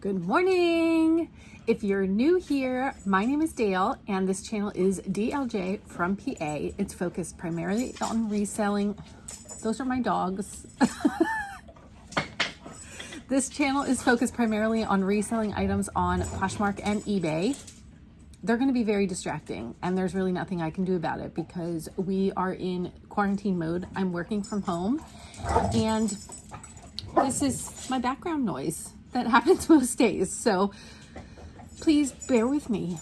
Good morning. If you're new here, my name is Dale and this channel is DLJ from PA. It's focused primarily on reselling. Those are my dogs. This channel is focused primarily on reselling items on Poshmark and eBay. They're going to be very distracting and there's really nothing I can do about it because we are in quarantine mode. I'm working from home and this is my background noise that happens most days. So please bear with me.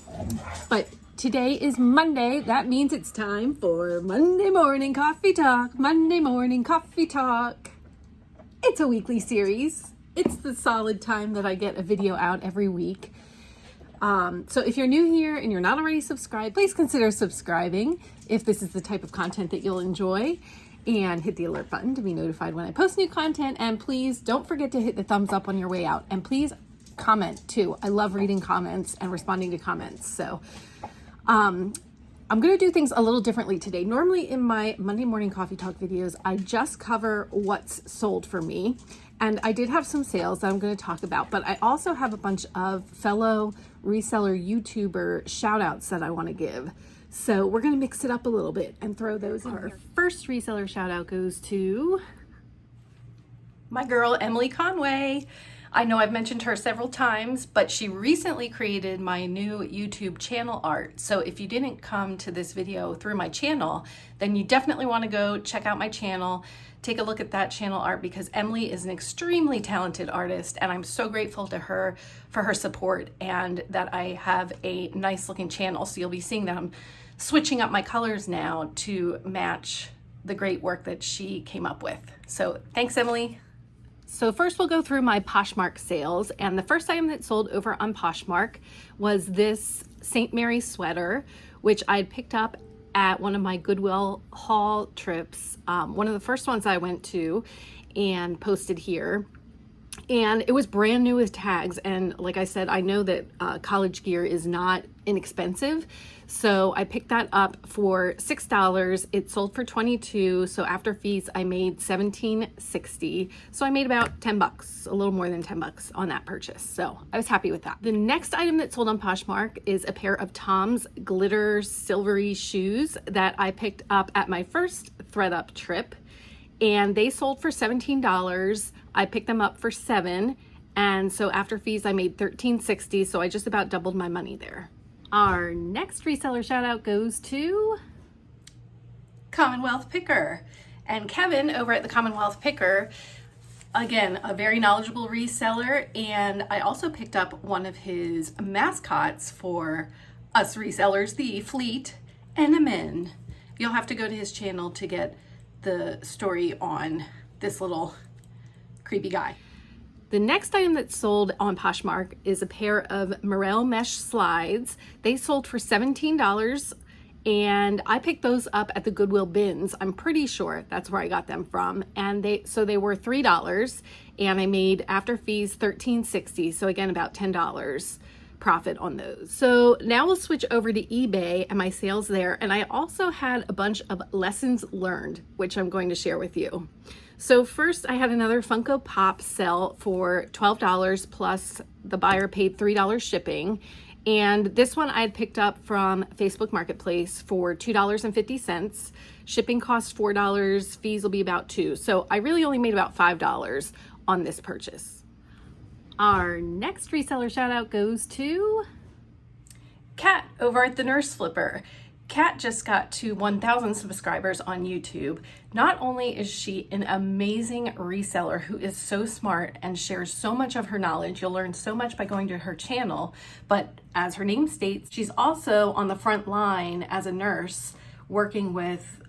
But today is Monday. That means it's time for Monday morning coffee talk. Monday morning coffee talk. It's a weekly series. It's the solid time that I get a video out every week. So if you're new here and you're not already subscribed, please consider subscribing if this is the type of content that you'll enjoy, and hit the alert button to be notified when I post new content. And please don't forget to hit the thumbs up on your way out, and please comment too. I love reading comments and responding to comments. So I'm going to do things a little differently today. Normally in my Monday morning coffee talk videos, I just cover what's sold for me. And I did have some sales that I'm going to talk about, but I also have a bunch of fellow reseller YouTuber shout outs that I want to give. So we're going to mix it up a little bit and throw those in. Our first reseller shout out goes to my girl, Emily Conway. I know I've mentioned her several times, but she recently created my new YouTube channel art. So if you didn't come to this video through my channel, then you definitely want to go check out my channel, take a look at that channel art, because Emily is an extremely talented artist and I'm so grateful to her for her support and that I have a nice looking channel. So you'll be seeing that I'm switching up my colors now to match the great work that she came up with. So thanks, Emily. So first we'll go through my Poshmark sales, and the first item that sold over on Poshmark was this St. Mary sweater, which I had picked up at one of my Goodwill haul trips, one of the first ones I went to, and posted here. And it was brand new with tags, and like I said, I know that college gear is not inexpensive, so I picked that up for $6. It sold for $22, so after fees I made $17.60, so I made about 10 bucks, a little more than 10 bucks on that purchase, so I was happy with that. The next item that sold on Poshmark is a pair of Tom's glitter silvery shoes that I picked up at my first ThreadUp trip, and they sold for $17. I picked them up for $7, and so after fees I made $13.60, so I just about doubled my money there. Our next reseller shout out goes to Commonwealth Picker, and Kevin over at the Commonwealth Picker, again, a very knowledgeable reseller, and I also picked up one of his mascots for us resellers, the Fleet Enemin. You'll have to go to his channel to get the story on this little creepy guy. The next item that sold on Poshmark is a pair of Morel mesh slides. They sold for $17, and I picked those up at the Goodwill bins. I'm pretty sure that's where I got them from. And they were $3, and I made after fees $13.60. So again, about $10 profit on those. So now we'll switch over to eBay and my sales there. And I also had a bunch of lessons learned, which I'm going to share with you. So first I had another Funko Pop sell for $12 plus the buyer paid $3 shipping. And this one I had picked up from Facebook Marketplace for $2.50. Shipping costs $4, fees will be about $2. So I really only made about $5 on this purchase. Our next reseller shout out goes to Kat over at the Nurse Flipper. Kat just got to 1,000 subscribers on YouTube. Not only is she an amazing reseller who is so smart and shares so much of her knowledge, you'll learn so much by going to her channel, but as her name states, she's also on the front line as a nurse working with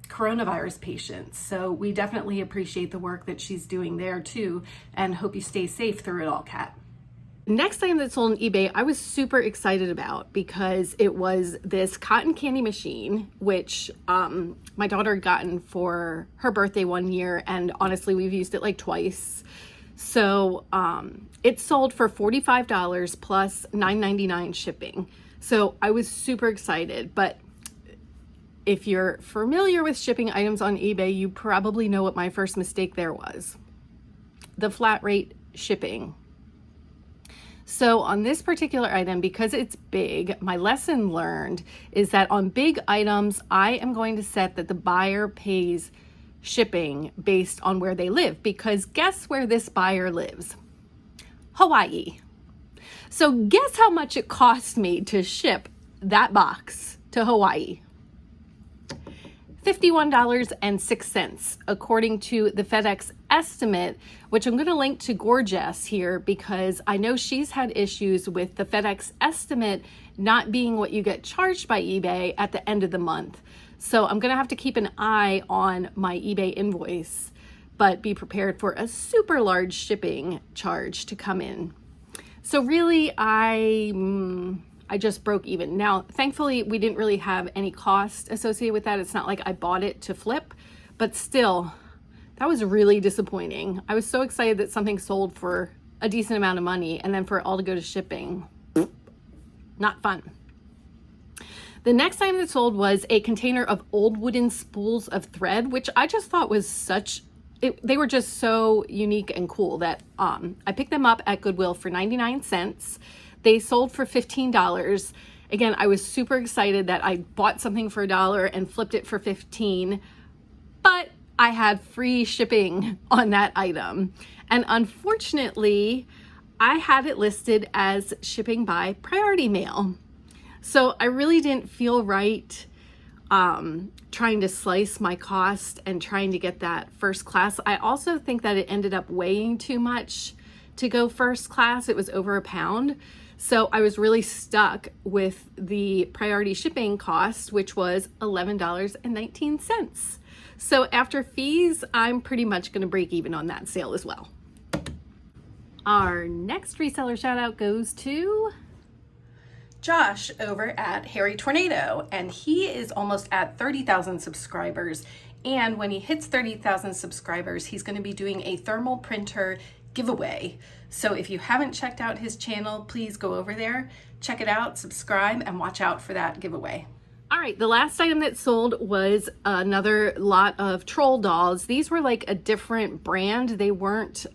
coronavirus patients. So we definitely appreciate the work that she's doing there too, and hope you stay safe through it all, Kat. Next item that sold on eBay, I was super excited about because it was this cotton candy machine, which my daughter had gotten for her birthday one year, and honestly, we've used it like twice. So it sold for $45 plus $9.99 shipping. So I was super excited, but if you're familiar with shipping items on eBay, you probably know what my first mistake there was. The flat rate shipping. So on this particular item, because it's big, my lesson learned is that on big items, I am going to set that the buyer pays shipping based on where they live, because guess where this buyer lives? Hawaii. So guess how much it cost me to ship that box to Hawaii? $51.06, according to the FedEx estimate, which I'm going to link to Gorgeous here because I know she's had issues with the FedEx estimate not being what you get charged by eBay at the end of the month. So I'm going to have to keep an eye on my eBay invoice, but be prepared for a super large shipping charge to come in. So really, I just broke even. Now, thankfully, we didn't really have any cost associated with that. It's not like I bought it to flip, but still, that was really disappointing. I was so excited that something sold for a decent amount of money, and then for it all to go to shipping, not fun. The next item that sold was a container of old wooden spools of thread, which I just thought was they were just so unique and cool that I picked them up at Goodwill for 99 cents. They sold for $15. Again, I was super excited that I bought something for $1 and flipped it for $15, but I had free shipping on that item. And unfortunately, I had it listed as shipping by priority mail. So I really didn't feel right trying to slice my cost and trying to get that first class. I also think that it ended up weighing too much to go first class. It was over a pound. So I was really stuck with the priority shipping cost, which was $11.19. So after fees, I'm pretty much going to break even on that sale as well. Our next reseller shout out goes to Josh over at Harry Tornado, and he is almost at 30,000 subscribers. And when he hits 30,000 subscribers, he's going to be doing a thermal printer giveaway. So if you haven't checked out his channel, please go over there, check it out, subscribe, and watch out for that giveaway. All right, the last item that sold was another lot of troll dolls. These were like a different brand. They weren't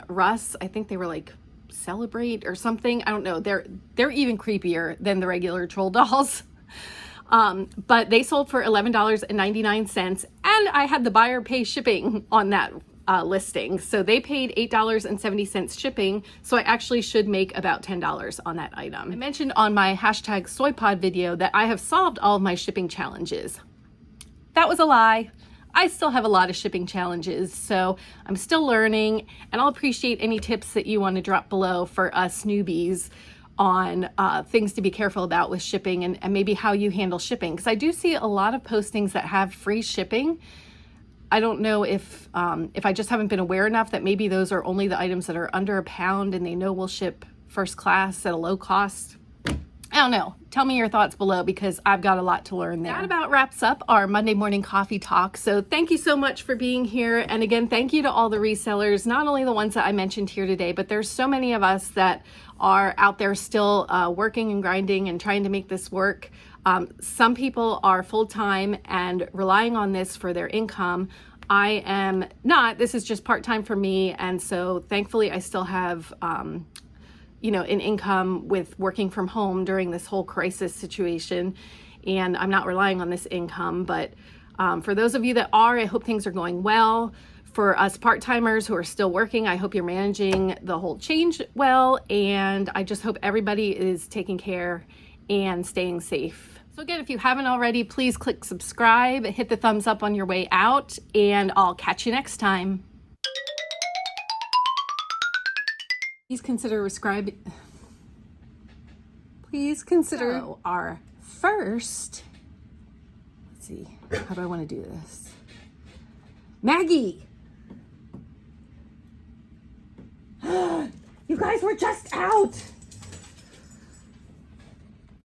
Russ. I think they were like Celebrate or something. I don't know. They're even creepier than the regular troll dolls. But they sold for $11.99, and I had the buyer pay shipping on that listing. So they paid $8.70 shipping. So I actually should make about $10 on that item. I mentioned on my hashtag soypod video that I have solved all of my shipping challenges. That was a lie. I still have a lot of shipping challenges, so I'm still learning, and I'll appreciate any tips that you want to drop below for us newbies on things to be careful about with shipping and maybe how you handle shipping. Because I do see a lot of postings that have free shipping. I don't know if I just haven't been aware enough that maybe those are only the items that are under a pound and they know will ship first class at a low cost. I don't know. Tell me your thoughts below because I've got a lot to learn there. That about wraps up our Monday morning coffee talk. So thank you so much for being here. And again, thank you to all the resellers, not only the ones that I mentioned here today, but there's so many of us that are out there still working and grinding and trying to make this work. Some people are full-time and relying on this for their income. I am not. This is just part-time for me. And so thankfully I still have an income with working from home during this whole crisis situation, and I'm not relying on this income. But for those of you that are, I hope things are going well. For us part-timers who are still working, I hope you're managing the whole change well, and I just hope everybody is taking care and staying safe. So again, if you haven't already, please click subscribe, hit the thumbs up on your way out, and I'll catch you next time. Please consider our first, let's see, how do I want to do this? Maggie! You guys were just out!